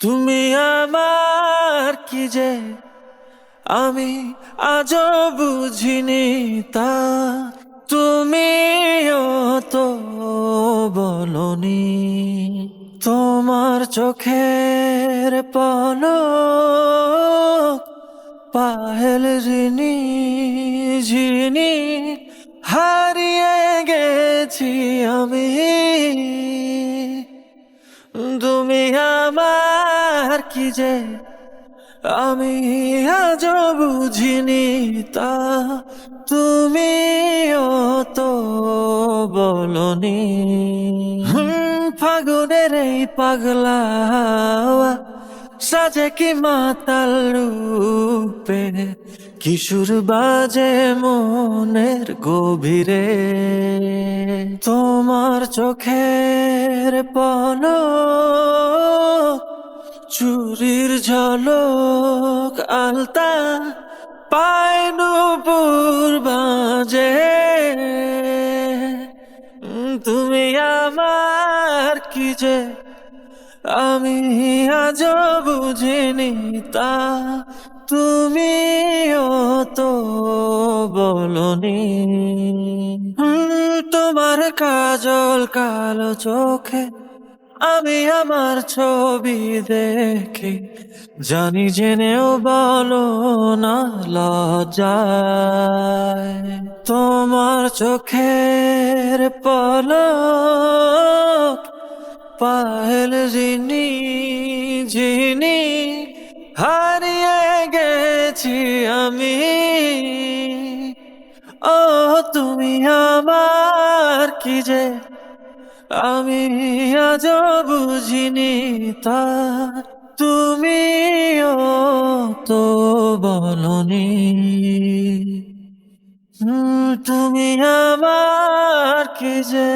তুমি আমার কি যে আমি আজও বুঝিনি তা তুমিও তো বলনি। তোমার চোখের পলক পাহেল ঝিনি ঝিনি হারিয়ে গেছি আমি। তুমি আমার কি যে আমি আজও বুঝিনি তা তুমিও তো বলনি। ফাগুনের এই পাগলা হাওয়া সাজে কি মাতাল রূপে, কিশোর বাজে মনের গভীরে। তোমার চোখের পলক চুরির ঝলক আলতা পায় নূপুর বাজে। তুমি আমার কি যে আমি আজও বুঝিনি তা তুমিও তো বলনি। তোমার কাজল কালো চোখে আমি আমার ছবি দেখি, জানি জেনেও বলো না লজ্জায়। তোমার চোখের পলক পাহেল ঝিনি ঝিনি হারিয়ে গেছি আমি। ও তুমি আমার কি যে আমি আজও বুঝিনি তা তুমিও তো বলনি। তুমি আমার কি যে